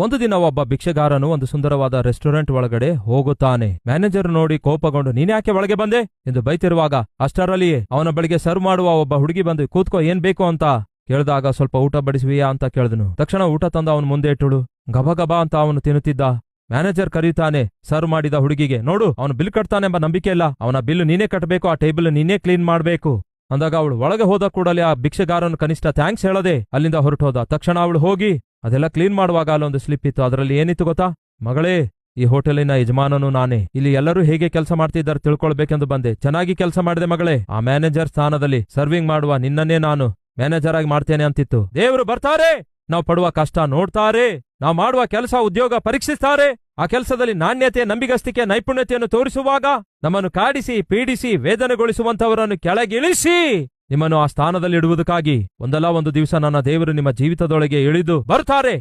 ಒಂದು ದಿನ ಒಬ್ಬ ಭಿಕ್ಷೆಗಾರನು ಒಂದು ಸುಂದರವಾದ ರೆಸ್ಟೋರೆಂಟ್ ಒಳಗಡೆ ಹೋಗುತ್ತಾನೆ. ಮ್ಯಾನೇಜರ್ ನೋಡಿ ಕೋಪಗೊಂಡು ನೀನ್ಯಾಕೆ ಒಳಗೆ ಬಂದೆ ಎಂದು ಬೈತಿರುವಾಗ ಅಷ್ಟರಲ್ಲಿಯೇ ಅವನ ಬಳಿಗೆ ಸರ್ವ್ ಮಾಡುವ ಒಬ್ಬ ಹುಡುಗಿ ಬಂದು ಕೂತ್ಕೋ ಏನ್ ಬೇಕು ಅಂತ ಕೇಳಿದಾಗ ಸ್ವಲ್ಪ ಊಟ ಬಡಿಸುವಿಯಾ ಅಂತ ಕೇಳಿದನು. ತಕ್ಷಣ ಊಟ ತಂದ ಅವನು ಮುಂದೆ ಇಟ್ಟುಳು. ಗಬಗಬಾ ಅಂತ ಅವನು ತಿನ್ನುತ್ತಿದ್ದ. ಮ್ಯಾನೇಜರ್ ಕರೀತಾನೆ ಸರ್ವ್ ಮಾಡಿದ ಹುಡುಗಿಗೆ, ನೋಡು ಅವನು ಬಿಲ್ ಕಟ್ತಾನೆಂಬ ನಂಬಿಕೆ ಇಲ್ಲ, ಅವನ ಬಿಲ್ ನೀನೇ ಕಟ್ಟಬೇಕು, ಆ ಟೇಬಲ್ ನೀನೇ ಕ್ಲೀನ್ ಮಾಡಬೇಕು ಅಂದಾಗ ಅವಳು ಒಳಗೆ ಹೋದ ಕೂಡಲೇ ಆ ಭಿಕ್ಷೆಗಾರನು ಕನಿಷ್ಠ ಥ್ಯಾಂಕ್ಸ್ ಹೇಳದೆ ಅಲ್ಲಿಂದ ಹೊರಟೋದ. ತಕ್ಷಣ ಅವಳು ಹೋಗಿ ಅದೆಲ್ಲ ಕ್ಲೀನ್ ಮಾಡುವಾಗ ಅಲ್ಲೊಂದು ಸ್ಲಿಪ್ ಇತ್ತು. ಅದರಲ್ಲಿ ಏನಿತ್ತು ಗೊತ್ತಾ? ಮಗಳೇ, ಈ ಹೋಟೆಲಿನ ಯಜಮಾನನು ನಾನೇ. ಇಲ್ಲಿ ಎಲ್ಲರೂ ಹೇಗೆ ಕೆಲಸ ಮಾಡ್ತಿದ್ದಾರೆ ತಿಳ್ಕೊಳ್ಬೇಕೆಂದು ಬಂದೆ. ಚೆನ್ನಾಗಿ ಕೆಲಸ ಮಾಡಿದೆ ಮಗಳೇ. ಆ ಮ್ಯಾನೇಜರ್ ಸ್ಥಾನದಲ್ಲಿ ಸರ್ವಿಂಗ್ ಮಾಡುವ ನಿನ್ನನ್ನೇ ನಾನು ಮ್ಯಾನೇಜರ್ ಆಗಿ ಮಾಡ್ತೇನೆ ಅಂತಿತ್ತು. ದೇವರು ಬರ್ತಾರೆ, ನಾವು ಪಡುವ ಕಷ್ಟ ನೋಡ್ತಾರೆ, ನಾವು ಮಾಡುವ ಕೆಲಸ ಉದ್ಯೋಗ ಪರೀಕ್ಷಿಸ್ತಾರೆ. ಆ ಕೆಲಸದಲ್ಲಿ ನಾಣ್ಯತೆ, ನಂಬಿಗಸ್ತಿಕೆ, ನೈಪುಣ್ಯತೆಯನ್ನು ತೋರಿಸುವಾಗ ನಮ್ಮನ್ನು ಕಾಡಿಸಿ ಪೀಡಿಸಿ ವೇದನೆಗೊಳಿಸುವಂತವರನ್ನು ಕೆಳಗಿಳಿಸಿ ನಿಮ್ಮನ್ನು ಆ ಸ್ಥಾನದಲ್ಲಿ ಇಡುವುದಕ್ಕಾಗಿ ಒಂದಲ್ಲ ಒಂದು ದಿವಸ ನನ್ನ ದೇವರು ನಿಮ್ಮ ಜೀವಿತದೊಳಗೆ ಇಳಿದು ಬರ್ತಾರೆ.